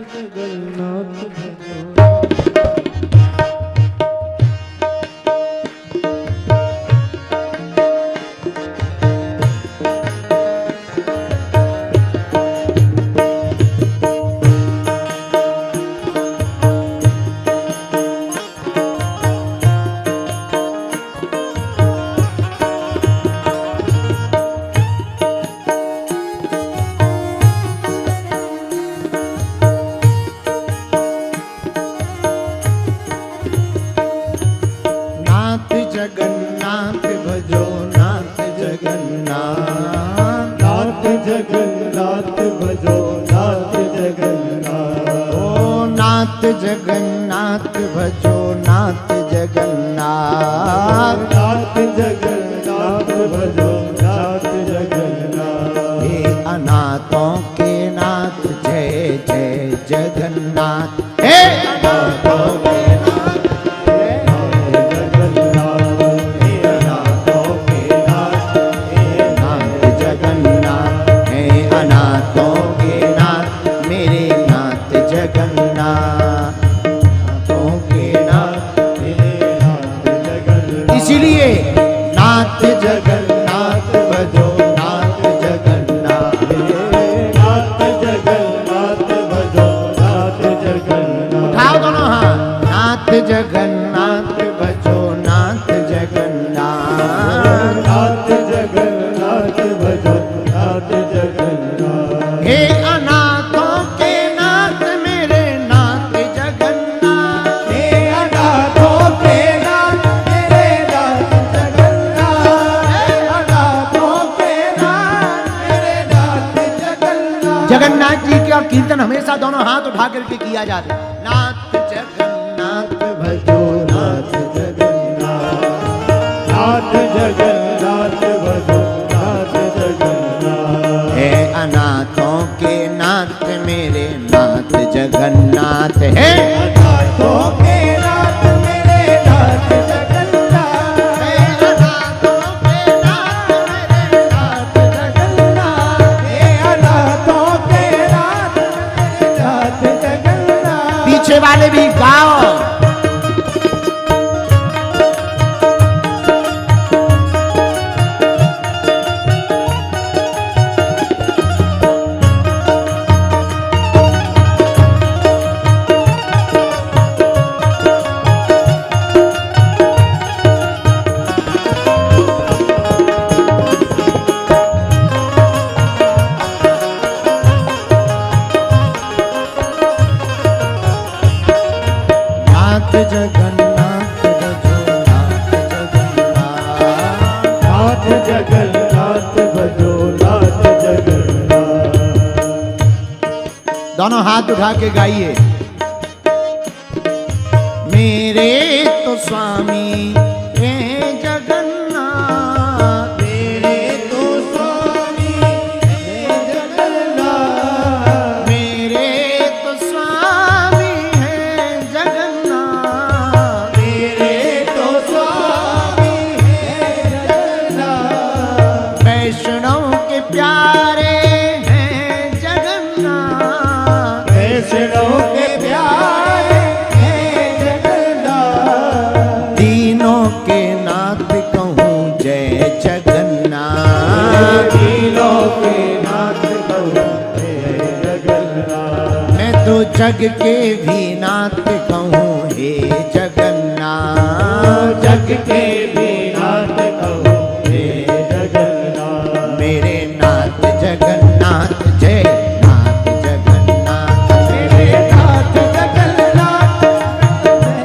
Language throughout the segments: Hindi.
जगन्नाथ भजो। जगन्नाथ भजो नाथ जगन्नाथ, नाथ जगन्नाथ भजो नाथ जगन्नाथ। ओ नाथ जगन्नाथ भजो नाथ जगन्नाथ, नाथ जगन्नाथ भजो नाथ जगन्नाथ। हे अनाथों के नाथ जय जय जगन्नाथ, हे अनाथों के इसीलिए नाथ जगन्नाथ भजो नाथ जगन्नाथ, नाथ जगन्नाथ भजो नाथ जगन्नाथ। उठाओ दोनों हाथ, नाथ जगन्नाथ भजो नाथ जगन्नाथ, नाथ जगन्नाथ भजो नाथ जगन्नाथ। हे अनाथों के नाथ मेरे नाथ जगन्नाथ, हे अनाथों के नाथ मेरे नाथ जगन्नाथ। हे अनाथों के नाथ मेरे नाथ जगन्नाथ। जगन्नाथ जी का कीर्तन हमेशा दोनों हाथ उठा करके किया जाता है। नाथ जगन्नाथ भजो नाथ जगन्नाथ, नाथ जगन्नाथ भजो नाथ जगन्नाथ। हे अनाथों के नाथ मेरे नाथ जगन्नाथ, हे अनाथों के नाथ मेरे नाथ जगन्नाथ। हे अनाथों के नाथ मेरे नाथ जगन्नाथ। हे अनाथों के नाथ मेरे नाथ जगन्नाथ। पीछे वाले भी गाओ। नाथ जगन्नाथ भजो नाथ जगन्नाथ, नाथ जगन्नाथ भजो नाथ जगन्नाथ। दोनों हाथ उठा के गाइए। मेरे तो स्वामी हे जगन्नाथ, मेरे तो स्वामी हे जगन्नाथ। मेरे तो स्वामी है जगन्नाथ, मेरे तो स्वामी हे जगन्नाथ। वैष्णव के प्यारे हैं जगन्नाथ, वैष्णव के प्यारे हे जगन्नाथ। दीनों के नाथ कहूँ जय जगन्नाथ, दीनों के नाथ कहूँ हे जगन्नाथ। मैं तो जग के भी नाथ कहूँ हे जगन्नाथ, जग के भी नाथ कहूँ हे जगन्नाथ। मेरे नाथ जगन्नाथ जय नाथ जगन्नाथ, मेरे नाथ जगन्नाथ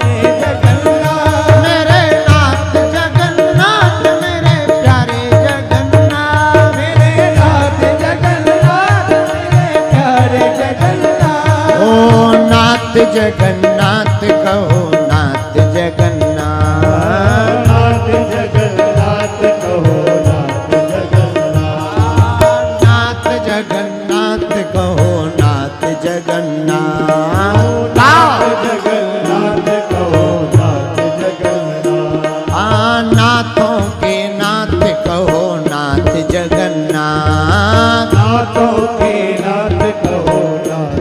हे जगन्नाथ। मेरे नाथ जगन्नाथ मेरे प्यारे जगन्नाथ, मेरे नाथ जगन्नाथ मेरे प्यारे जगन्नाथ। ओ नाथ जगन्नाथ कहो नाथ जगन्नाथ, नाथ जगन्नाथ कहो नाथ जगन्नाथ। नाथ जगन्नाथ कहो नाथ जगन्नाथ, नाथ जगन्नाथ कहो नाथ जगन्नाथ। नाथों के नाथ कहो नाथ जगन्नाथ, नाथों के नाथ कहो नाथ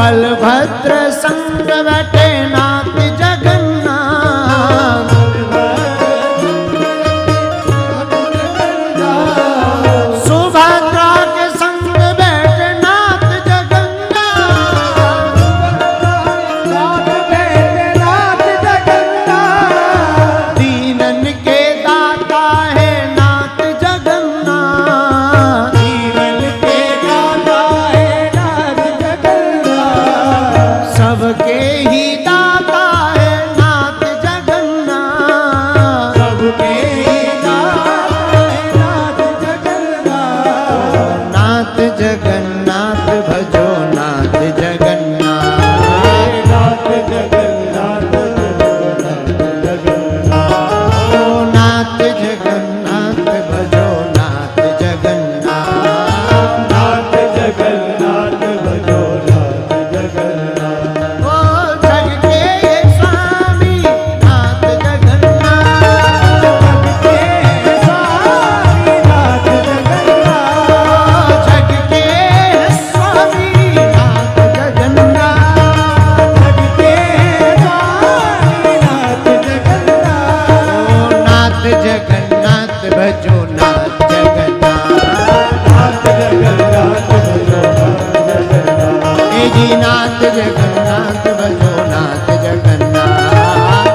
बलभद्र संग बैठे नाथ जगन्नाथ। सुभद्रा के संग बैठे नाथ जगन्नाथ। दीनन के दाता है नाथ जगन्नाथ। सबके ही दाता है नाथ जगन्नाथ। सबके ही दाता है नाथ जगन्नाथ। नाथ जगन्नाथ भजो नाथ जगन्नाथ। नाथ जगन्नाथ जगन्नाथ। ओ नाथ जगन्नाथ भजो नाथ जगन्नाथ। नाथ जगन्नाथ भजो नाथ जगन्नाथ। ओ जग के स्वामी नाथ जगन्नाथ। जग के स्वामी नाथ जगन्नाथ। जग के स्वामी नाथ जगन्नाथ। जग के स्वामी नाथ जगन्नाथ। नाथ जगन्नाथ भजो नाथ जगन्नाथ। नाथ जगन्नाथ भजो नाथ जगन्नाथ। हे जी नाथ जगन्नाथ भजो नाथ जगन्नाथ।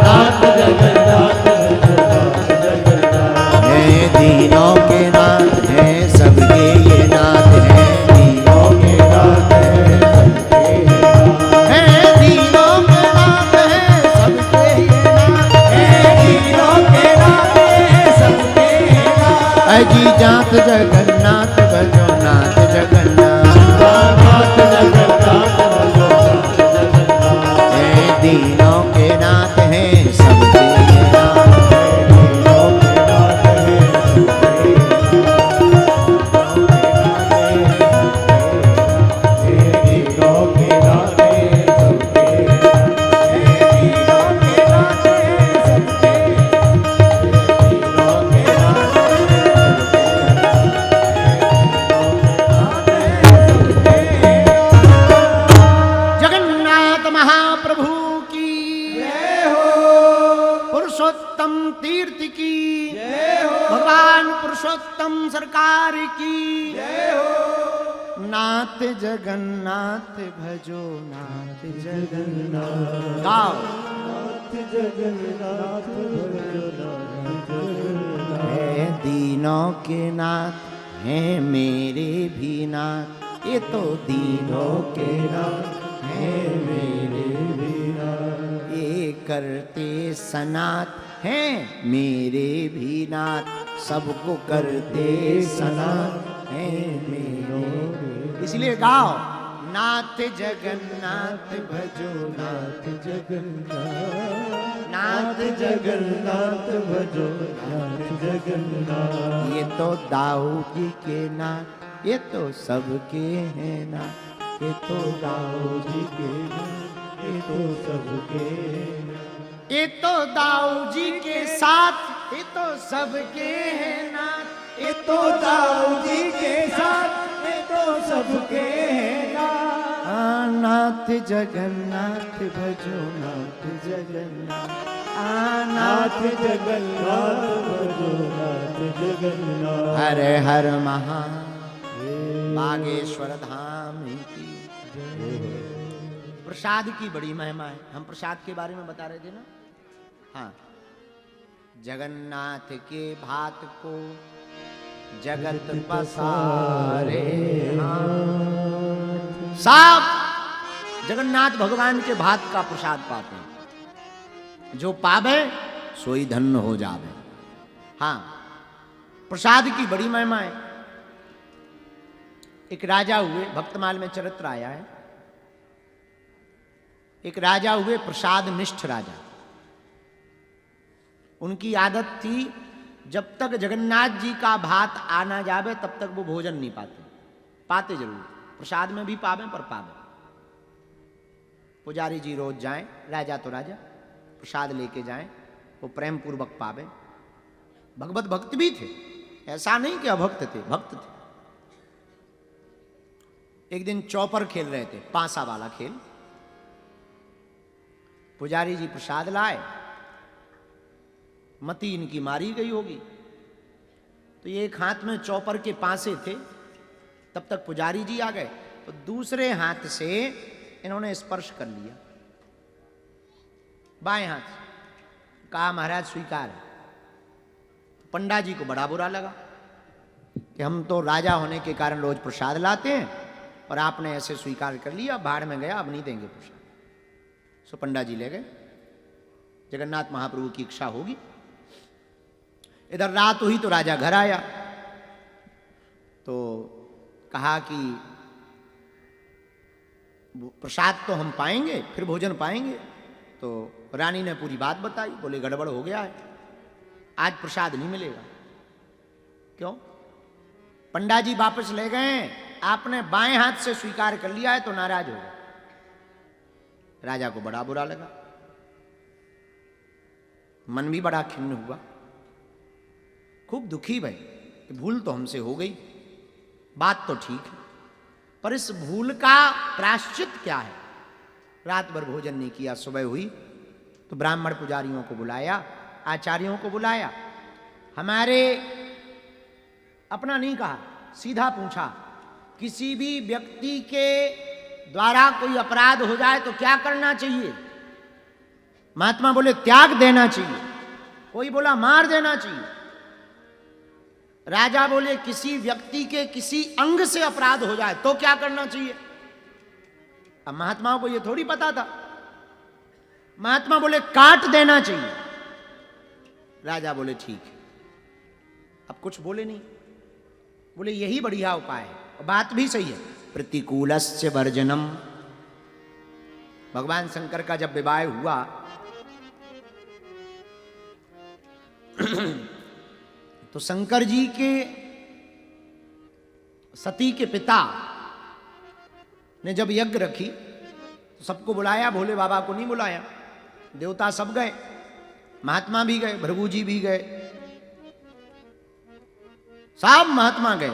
नाथ जगन्नाथ भजो नाथ जगन्नाथ। हे दीनों के नाथ हैं सबके ये नाथ हैं। दीनों के नाथ हैं सबके ये नाथ। हे दीनों के नाथ हैं सबके ये नाथ। हे दीनों के नाथ हैं सबके नाथ। अजी जात जगन्नाथ भजो नाथ जगन्नाथ। नाथ जगन्नाथ भजो नाथ जगन्नाथ। हे दीनों के नाथ हैं सबके ये नाथ। दीनों के नाथ हैं सबके नाथ। हे दीनों के नाथ हैं सबके नाथ। हे दीनों के नाथ हैं सबके नाथ। हे दीनों के नाथ जगन्नाथ महाप्रभु की जय हो। पुरुषोत्तम तीर्थ की जय हो। भगवान पुरुषोत्तम सरकार की जय हो। नाथ जगन्नाथ भजो नाथ जगन्नाथ। गाओ नाथ जगन्नाथ भजो नाथ जगन्नाथ। है दीनों के नाथ हैं मेरे भी नाथ। ये तो दीनों के नाथ हैं मेरे भी नाथ। ये करते सनात हैं मेरे भी नाथ। सबको करते सनात हैं मेरे। इसलिए गाओ नाथ जगन्नाथ भजो नाथ जगन्नाथ। नाथ जगन्नाथ भजो नाथ जगन्नाथ। ये तो दाऊ जी के नाथ। ये तो सबके हैं नाथ। ये तो दाऊ जी के नाथ। ये तो सबके ये तो दाऊ जी के साथ। ये तो सबके हैं नाथ। ये तो दाऊ जी के साथ। ये तो सबके हैं नाथ। नाथ जगन्नाथ भजो नाथ जगन्नाथ। नाथ जगन्नाथ भजो नाथ जगन्नाथ। हर हर महा बागेश्वर धाम की प्रसाद की बड़ी महिमा है। हम प्रसाद के बारे में बता रहे थे ना। हाँ, जगन्नाथ के भात को जगत पसारे। साफ जगन्नाथ भगवान के भात का प्रसाद पाते हैं। जो पावे सोई धन्य हो जावे। हाँ, प्रसाद की बड़ी महिमा है। एक राजा हुए, भक्तमाल में चरित्र आया है। एक राजा हुए प्रसाद निष्ठ राजा। उनकी आदत थी जब तक जगन्नाथ जी का भात आना जावे तब तक वो भोजन नहीं पाते। पाते जरूर, प्रसाद में भी पावे पर पावे। पुजारी जी रोज जाएं, राजा तो राजा, प्रसाद लेके जाएं, वो प्रेम पूर्वक पावे। भगवत भक्त भी थे, ऐसा नहीं कि अभक्त थे, भक्त थे। एक दिन चौपर खेल रहे थे, पांसा वाला खेल। पुजारी जी प्रसाद लाए, मती इनकी मारी गई होगी, तो ये एक हाथ में चौपर के पांसे थे, तब तक पुजारी जी आ गए, तो दूसरे हाथ से इन्होंने स्पर्श कर लिया, बाएं हाथ से। कहा महाराज स्वीकार है। पंडा जी को बड़ा बुरा लगा कि हम तो राजा होने के कारण रोज प्रसाद लाते हैं और आपने ऐसे स्वीकार कर लिया, बाहर में गया, अब नहीं देंगे प्रसाद। सो पंडा जी ले गए, जगन्नाथ महाप्रभु की इच्छा होगी। इधर रात हुई तो राजा घर आया, तो कहा कि प्रसाद तो हम पाएंगे, फिर भोजन पाएंगे। तो रानी ने पूरी बात बताई, बोले गड़बड़ हो गया है, आज प्रसाद नहीं मिलेगा। क्यों? पंडा जी वापस ले गए, आपने बाएं हाथ से स्वीकार कर लिया है तो नाराज हो गए। राजा को बड़ा बुरा लगा, मन भी बड़ा खिन्न हुआ, खूब दुखी भई कि भूल तो हमसे हो गई, बात तो ठीक है, पर इस भूल का प्रायश्चित क्या है? रात भर भोजन नहीं किया, सुबह हुई तो ब्राह्मण पुजारियों को बुलाया, आचार्यों को बुलाया, हमारे अपना नहीं कहा, सीधा पूछा, किसी भी व्यक्ति के द्वारा कोई अपराध हो जाए तो क्या करना चाहिए? महात्मा बोले त्याग देना चाहिए, कोई बोला मार देना चाहिए। राजा बोले किसी व्यक्ति के किसी अंग से अपराध हो जाए तो क्या करना चाहिए? अब महात्माओं को यह थोड़ी पता था। महात्मा बोले काट देना चाहिए। राजा बोले ठीक है, अब कुछ बोले नहीं, बोले यही बढ़िया उपाय है, और बात भी सही है। प्रतिकूलस्य वर्जनम, भगवान शंकर का जब विवाह हुआ तो शंकर जी के सती के पिता ने जब यज्ञ रखी तो सबको बुलाया, भोले बाबा को नहीं बुलाया। देवता सब गए, महात्मा भी गए, भृगु जी भी गए, सब महात्मा गए।